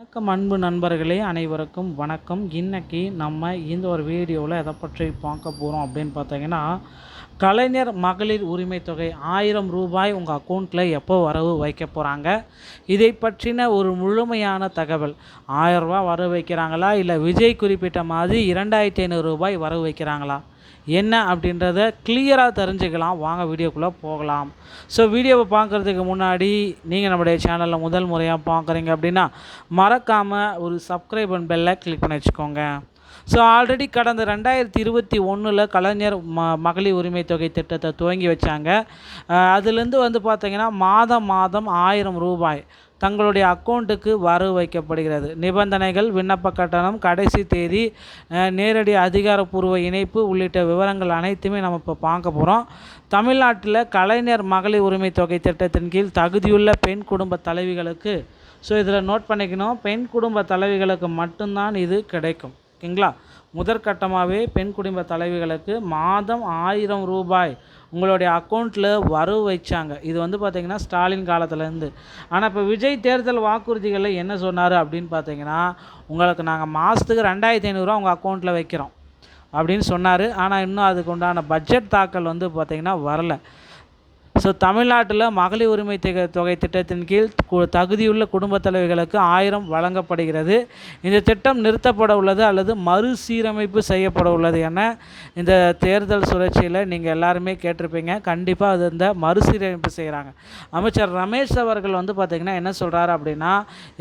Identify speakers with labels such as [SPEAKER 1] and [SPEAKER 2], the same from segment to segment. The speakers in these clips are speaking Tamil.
[SPEAKER 1] வணக்கம் அன்பு நண்பர்களே, அனைவருக்கும் வணக்கம். இன்னைக்கு நம்ம இந்த ஒரு வீடியோவில் எதை பற்றி பார்க்க போகிறோம் அப்படின்னு பார்த்தீங்கன்னா, கலைஞர் மகளிர் உரிமை தொகை 1000 ரூபாய் உங்கள் அக்கௌண்ட்டில் எப்போ வரவு வைக்க போகிறாங்க, இதை பற்றின ஒரு முழுமையான தகவல். 1000 ரூபா வரவு வைக்கிறாங்களா, இல்லை விஜய் குறிப்பிட்ட மாதிரி 2500 ரூபாய் வரவு வைக்கிறாங்களா, என்ன அப்படின்றத கிளியராக தெரிஞ்சுக்கலாம். வாங்க வீடியோக்குள்ளே போகலாம். ஸோ வீடியோவை பார்க்குறதுக்கு முன்னாடி நீங்கள் நம்முடைய சேனலில் முதல் முறையாக பார்க்குறீங்க அப்படின்னா மறக்காமல் ஒரு சப்ஸ்கிரைப் அண்ட் பெல்லை கிளிக் பண்ணி வச்சுக்கோங்க. ஸோ ஆல்ரெடி கடந்த 2021 கலைஞர் மகளிர் உரிமை தொகை திட்டத்தை துவங்கி வச்சாங்க. அதுலேருந்து பார்த்திங்கன்னா மாதம் 1000 ரூபாய் தங்களுடைய அக்கௌண்ட்டுக்கு வரவு வைக்கப்படுகிறது. நிபந்தனைகள், விண்ணப்ப கட்டணம், கடைசி தேதி, நேரடி அதிகாரப்பூர்வ இணைப்பு உள்ளிட்ட விவரங்கள் அனைத்துமே நம்ம இப்போ பார்க்க போகிறோம். தமிழ்நாட்டில் கலைஞர் மகளிர் உரிமை தொகை திட்டத்தின் கீழ் தகுதியுள்ள பெண் குடும்ப தலைவிகளுக்கு, ஸோ இதில் நோட் பண்ணிக்கணும், பெண் குடும்ப தலைவிகளுக்கு மட்டும்தான் இது கிடைக்கும். ஓகேங்களா? முதற்கட்டமாகவே பெண் குடும்ப தலைவிகளுக்கு மாதம் 1000 ரூபாய் உங்களுடைய அக்கௌண்ட்டில் வரவு வைச்சாங்க. இது பார்த்திங்கன்னா ஸ்டாலின் காலத்துலேருந்து. ஆனால் இப்போ விஜய் தேர்தல் வாக்குறுதிகளில் என்ன சொன்னார் அப்படின்னு பார்த்தீங்கன்னா, உங்களுக்கு நாங்கள் மாதத்துக்கு 2500 ரூபா உங்கள் அக்கௌண்ட்டில் வைக்கிறோம் அப்படின்னு சொன்னார். ஆனால் இன்னும் அதுக்கு உண்டான பட்ஜெட் தாக்கல் பார்த்திங்கன்னா வரலை. ஸோ தமிழ்நாட்டில் மகளிர் உரிமை தொகை திட்டத்தின் கீழ் தகுதியுள்ள குடும்ப தலைவிகளுக்கு 1000 வழங்கப்படுகிறது. இந்த திட்டம் நிறுத்தப்பட உள்ளது அல்லது மறுசீரமைப்பு செய்யப்பட உள்ளது என இந்த தேர்தல் சுழற்சியில் நீங்கள் எல்லாருமே கேட்டிருப்பீங்க. கண்டிப்பாக அது இந்த மறுசீரமைப்பு செய்கிறாங்க. அமைச்சர் ரமேஷ் அவர்கள் பார்த்திங்கன்னா என்ன சொல்கிறாரு அப்படின்னா,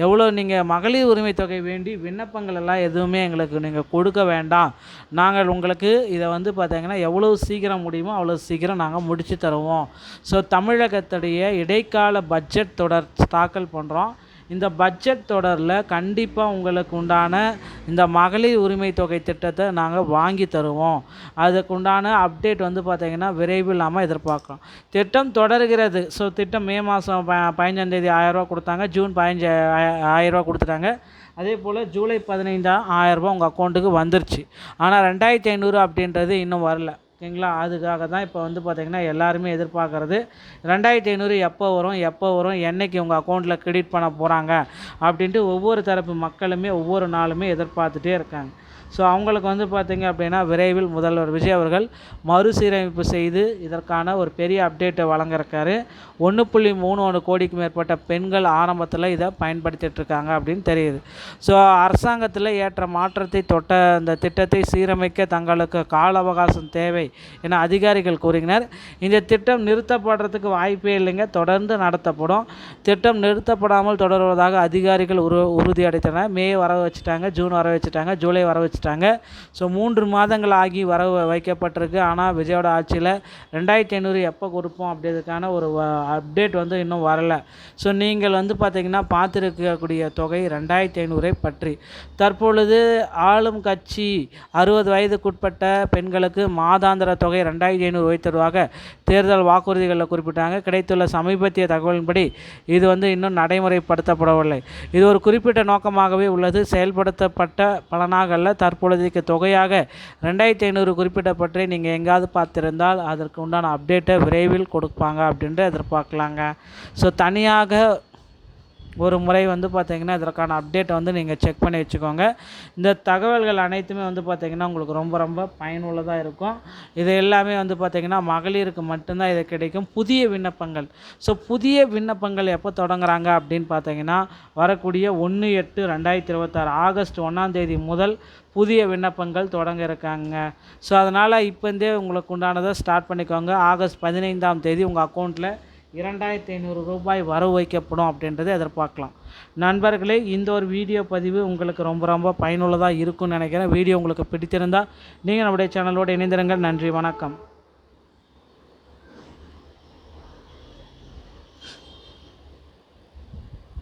[SPEAKER 1] எவ்வளோ நீங்கள் மகளிர் உரிமை தொகை வேண்டி விண்ணப்பங்கள் எல்லாம் எதுவுமே எங்களுக்கு நீங்கள் கொடுக்க வேண்டாம், நாங்கள் உங்களுக்கு இதை பார்த்திங்கன்னா எவ்வளோ சீக்கிரம் முடியுமோ அவ்வளோ சீக்கிரம் நாங்கள் முடித்து தருவோம். ஸோ தமிழகத்துடைய இடைக்கால பட்ஜெட் தொடர் தாக்கல் பண்ணுறோம். இந்த பட்ஜெட் தொடரில் கண்டிப்பாக உங்களுக்கு உண்டான இந்த மகளிர் உரிமை தொகை திட்டத்தை நாங்கள் வாங்கி தருவோம். அதுக்கு உண்டான அப்டேட் பார்த்திங்கன்னா விரைவில் நாம் எதிர்பார்க்குறோம். திட்டம் தொடர்கிறது. ஸோ திட்டம் மே மாதம் 15ஆம் தேதி 1000 ரூபா கொடுத்தாங்க. ஜூன் 15 1000 ரூபா கொடுத்துட்டாங்க. அதே போல் ஜூலை 15 1000 ரூபா உங்கள் அக்கௌண்ட்டுக்கு வந்துருச்சு. ஆனால் 2500 அப்படின்றது இன்னும் வரல. ஓகேங்களா? அதுக்காக தான் இப்போ பார்த்திங்கன்னா எல்லாருமே எதிர்பார்க்குறது 2500 எப்போ வரும், என்றைக்கு உங்கள் அக்கௌண்ட்டில் கிரெடிட் பண்ண போகிறாங்க அப்படின்ட்டு ஒவ்வொரு தரப்பு மக்களுமே ஒவ்வொரு நாளுமே எதிர்பார்த்துட்டே இருக்காங்க. ஸோ அவங்களுக்கு பார்த்திங்க அப்படின்னா விரைவில் முதல்வர் விஜய் அவர்கள் மறுசீரமைப்பு செய்து இதற்கான ஒரு பெரிய அப்டேட்டை வழங்கியிருக்காரு. 1.31 கோடிக்கு மேற்பட்ட பெண்கள் ஆரம்பத்தில் இதை பயன்படுத்திகிட்ருக்காங்க அப்படின்னு தெரியுது. ஸோ அரசாங்கத்தில் ஏற்ற மாற்றத்தை தொட்ட இந்த திட்டத்தை சீரமைக்க தங்களுக்கு கால அவகாசம் தேவை என அதிகாரிகள் கூறினர். இந்த திட்டம் நிறுத்தப்படுறதுக்கு வாய்ப்பே இல்லைங்க, தொடர்ந்து நடத்தப்படும். திட்டம் நிறுத்தப்படாமல் தொடர்வதாக அதிகாரிகள் உறுதியளித்தனர். மே வர வச்சுட்டாங்க, ஜூன் வர வச்சுட்டாங்க, ஜூலை வர வச்சுட்டாங்க. ஸோ 3 மாதங்கள் ஆகி வரவு வைக்கப்பட்டிருக்கு. ஆனால் விஜயோட ஆட்சியில் 2500 எப்போ கொடுப்போம் அப்படின்றதுக்கான ஒரு அப்டேட் இன்னும் வரலை. ஸோ நீங்கள் பார்த்திங்கன்னா பார்த்துருக்கக்கூடிய தொகை 2500 பற்றி. தற்பொழுது ஆளும் கட்சி 60 வயதுக்குட்பட்ட பெண்களுக்கு மாதாந்திர தொகை 2500 வைத்ததாக தேர்தல் வாக்குறுதிகளில் குறிப்பிட்டாங்க. கிடைத்துள்ள சமீபத்திய தகவலின்படி இது இன்னும் நடைமுறைப்படுத்தப்படவில்லை. இது ஒரு குறிப்பிட்ட நோக்கமாகவே உள்ளது, செயல்படுத்தப்பட்ட பலனாகல்ல. தற்பொழுதைக்கு தொகையாக 2500 குறிப்பிட்டப்பற்றி நீங்கள் எங்காவது பார்த்திருந்தால் அதற்கு உண்டான அப்டேட்டை விரைவில் கொடுப்பாங்க அப்படின்ட்டு எதிர்பார்க்கலாங்க. ஸோ தனியாக ஒரு முறை பார்த்திங்கன்னா இதற்கான அப்டேட்டை நீங்கள் செக் பண்ணி வச்சுக்கோங்க. இந்த தகவல்கள் அனைத்துமே பார்த்திங்கன்னா உங்களுக்கு ரொம்ப ரொம்ப பயனுள்ளதாக இருக்கும். இது எல்லாமே பார்த்திங்கன்னா மகளிருக்கு மட்டும்தான் இது கிடைக்கும். புதிய விண்ணப்பங்கள், ஸோ புதிய விண்ணப்பங்கள் எப்போ தொடங்குறாங்க அப்படின்னு பார்த்திங்கன்னா வரக்கூடிய 1/8/2026 ஆகஸ்ட் 1ஆம் தேதி முதல் புதிய விண்ணப்பங்கள் தொடங்க இருக்காங்க. ஸோ அதனால் இப்போந்தே உங்களுக்கு உண்டானதை ஸ்டார்ட் பண்ணிக்கோங்க. ஆகஸ்ட் 15ஆம் தேதி உங்கள் அக்கௌண்ட்டில் 2500 ரூபாய் வரவு வைக்கப்படும் அப்படின்றத எதிர்பார்க்கலாம். நண்பர்களே, இந்த ஒரு வீடியோ பதிவு உங்களுக்கு ரொம்ப ரொம்ப பயனுள்ளதாக இருக்கும்னு நினைக்கிறேன். வீடியோ உங்களுக்கு பிடித்திருந்தால் நீங்கள் நம்முடைய சேனலோடு இணைந்திருங்கள். நன்றி, வணக்கம்.